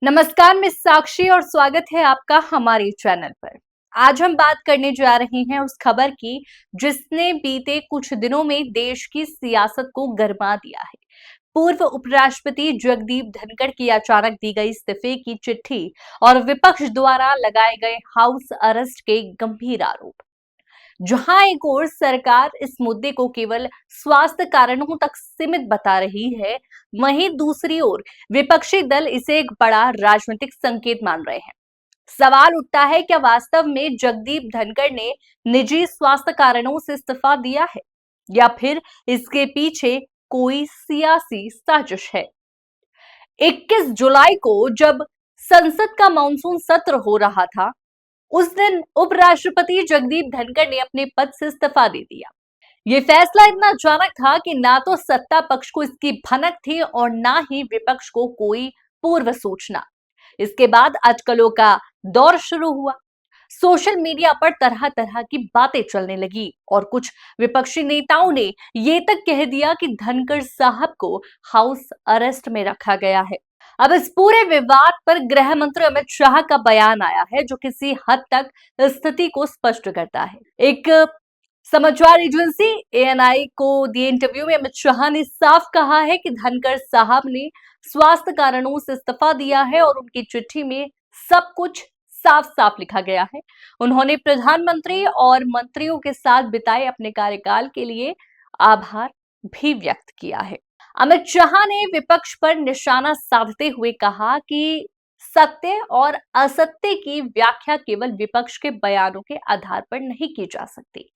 नमस्कार, मैं साक्षी और स्वागत है आपका हमारे चैनल पर। आज हम बात करने जा रहे हैं उस खबर की जिसने बीते कुछ दिनों में देश की सियासत को गरमा दिया है। पूर्व उपराष्ट्रपति जगदीप धनखड़ की अचानक दी गई इस्तीफे की चिट्ठी और विपक्ष द्वारा लगाए गए हाउस अरेस्ट के गंभीर आरोप। जहां एक ओर सरकार इस मुद्दे को केवल स्वास्थ्य कारणों तक सीमित बता रही है, वहीं दूसरी ओर विपक्षी दल इसे एक बड़ा राजनीतिक संकेत मान रहे हैं। सवाल उठता है, क्या वास्तव में जगदीप धनखड़ ने निजी स्वास्थ्य कारणों से इस्तीफा दिया है या फिर इसके पीछे कोई सियासी साजिश है। 21 जुलाई को जब संसद का मानसून सत्र हो रहा था, उस दिन उपराष्ट्रपति जगदीप धनखड़ ने अपने पद से इस्तीफा दे दिया। ये फैसला इतना अचानक था कि ना तो सत्ता पक्ष को इसकी भनक थी और ना ही विपक्ष को कोई पूर्व सूचना। इसके बाद अटकलों का दौर शुरू हुआ। सोशल मीडिया पर तरह तरह की बातें चलने लगी और कुछ विपक्षी नेताओं ने ये तक कह दिया कि धनखड़ साहब को हाउस अरेस्ट में रखा गया है। अब इस पूरे विवाद पर गृह मंत्री अमित शाह का बयान आया है जो किसी हद तक स्थिति को स्पष्ट करता है। एक समाचार एजेंसी एएनआई को दिए इंटरव्यू में अमित शाह ने साफ कहा है कि धनखड़ साहब ने स्वास्थ्य कारणों से इस्तीफा दिया है और उनकी चिट्ठी में सब कुछ साफ साफ लिखा गया है। उन्होंने प्रधानमंत्री और मंत्रियों के साथ बिताए अपने कार्यकाल के लिए आभार भी व्यक्त किया है। अमित शाह ने विपक्ष पर निशाना साधते हुए कहा कि सत्य और असत्य की व्याख्या केवल विपक्ष के बयानों के आधार पर नहीं की जा सकती।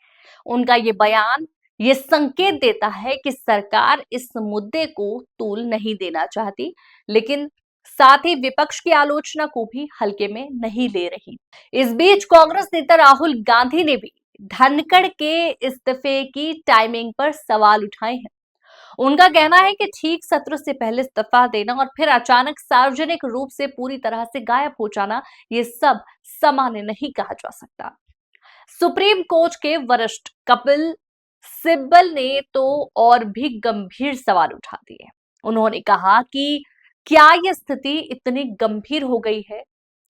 उनका ये बयान ये संकेत देता है कि सरकार इस मुद्दे को तूल नहीं देना चाहती, लेकिन साथ ही विपक्ष की आलोचना को भी हल्के में नहीं ले रही। इस बीच कांग्रेस नेता राहुल गांधी ने भी धनखड़ के इस्तीफे की टाइमिंग पर सवाल उठाए हैं। उनका कहना है कि ठीक सत्र से पहले इस्तीफा देना और फिर अचानक सार्वजनिक रूप से पूरी तरह से गायब हो जाना, ये सब सामान्य नहीं कहा जा सकता। सुप्रीम कोर्ट के वरिष्ठ कपिल सिब्बल ने तो और भी गंभीर सवाल उठा दिए। उन्होंने कहा कि क्या यह स्थिति इतनी गंभीर हो गई है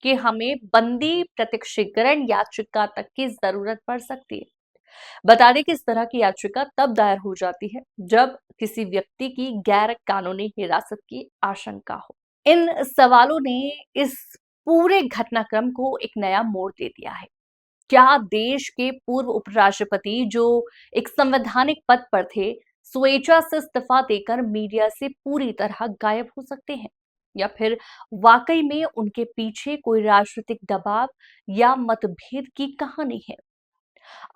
कि हमें बंदी प्रत्यक्षीकरण याचिका तक की जरूरत पड़ सकती है। बता दें कि इस तरह की याचिका तब दायर हो जाती है जब किसी व्यक्ति की गैर कानूनी हिरासत की आशंका हो। इन सवालों ने इस पूरे घटनाक्रम को एक नया मोड़ दे दिया है। क्या देश के पूर्व उपराष्ट्रपति जो एक संवैधानिक पद पर थे, स्वेच्छा से इस्तीफा देकर मीडिया से पूरी तरह गायब हो सकते हैं या फिर वाकई में उनके पीछे कोई राजनीतिक दबाव या मतभेद की कहानी है।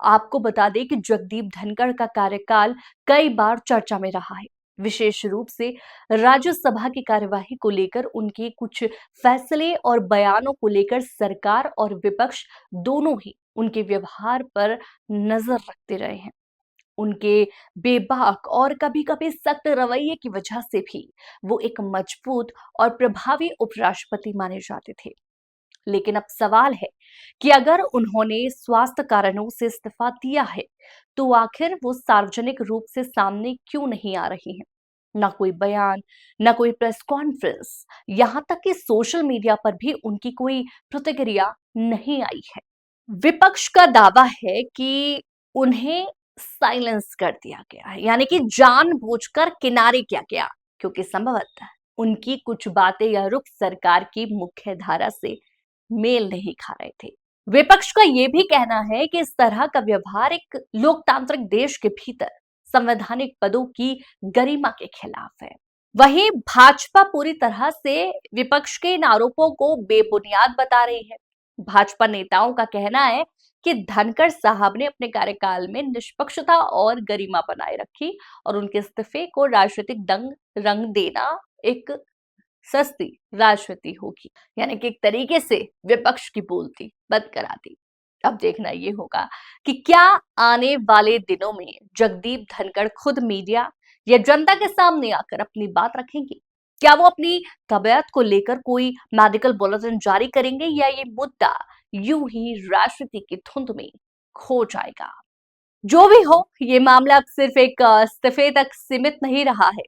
आपको बता दें कि जगदीप धनखड़ का कार्यकाल कई बार चर्चा में रहा है, विशेष रूप से राज्यसभा की कार्यवाही को लेकर उनके कुछ फैसले और बयानों को लेकर सरकार और विपक्ष दोनों ही उनके व्यवहार पर नजर रखते रहे हैं। उनके बेबाक और कभी-कभी सख्त रवैये की वजह से भी वो एक मजबूत और प्रभावी उपराष्ट्रपति माने जाते थे। लेकिन अब सवाल है कि अगर उन्होंने स्वास्थ्य कारणों से इस्तीफा दिया है, तो आखिर वो सार्वजनिक रूप से सामने क्यों नहीं आ रही हैं? ना कोई बयान, ना कोई प्रेस कॉन्फ्रेंस, यहाँ तक कि सोशल मीडिया पर भी उनकी कोई प्रतिक्रिया नहीं आई है। विपक्ष का दावा है कि उन्हें साइलेंस कर दिया गया है, यानी कि जानबूझकर किनारे किया गया, क्योंकि संभवतः उनकी कुछ बातें या रुख सरकार की मुख्य धारा से मेल नहीं खा रहे थे। विपक्ष का यह भी कहना है कि इस तरह का व्यवहार एक लोकतांत्रिक देश के भीतर संवैधानिक पदों की गरिमा के खिलाफ है। वहीं भाजपा पूरी तरह से विपक्ष के इन आरोपों को बेबुनियाद बता रही है। भाजपा नेताओं का कहना है कि धनखड़ साहब ने अपने कार्यकाल में निष्पक्षता और गरिमा बनाए रखी और उनके इस्तीफे को राजनीतिक रंग देना एक सस्ती राजनीति होगी, यानी कि एक तरीके से विपक्ष की बोलती बंद करा दी। अब देखना ये होगा कि क्या आने वाले दिनों में जगदीप धनखड़ खुद मीडिया या जनता के सामने आकर अपनी बात रखेंगे। क्या वो अपनी तबीयत को लेकर कोई मेडिकल बुलेटिन जारी करेंगे या ये मुद्दा यूं ही राजनीति की धुंध में खो जाएगा। जो भी हो, ये मामला अब सिर्फ एक इस्तीफे तक सीमित नहीं रहा है,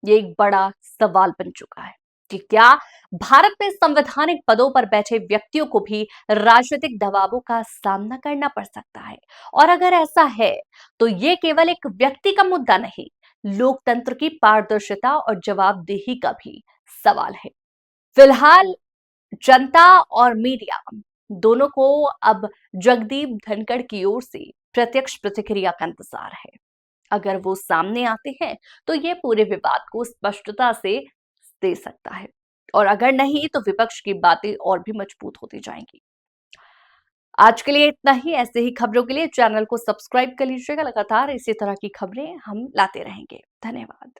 ये एक बड़ा सवाल बन चुका है। कि क्या भारत में संवैधानिक पदों पर बैठे व्यक्तियों को भी राजनीतिक दबावों का सामना करना पड़ सकता है? और अगर ऐसा है, तो ये केवल एक व्यक्ति का मुद्दा नहीं, लोकतंत्र की पारदर्शिता और जवाबदेही का भी सवाल है। फिलहाल जनता और मीडिया दोनों को अब जगदीप धनखड़ की ओर से प्रत्यक्ष प्रतिक्रिया का इंतजार है। अगर वो सामने आते हैं तो ये पूरे विवाद को स्पष्टता से दे सकता है, और अगर नहीं तो विपक्ष की बातें और भी मजबूत होती जाएंगी। आज के लिए इतना ही। ऐसे ही खबरों के लिए चैनल को सब्सक्राइब कर लीजिएगा। लगातार इसी तरह की खबरें हम लाते रहेंगे। धन्यवाद।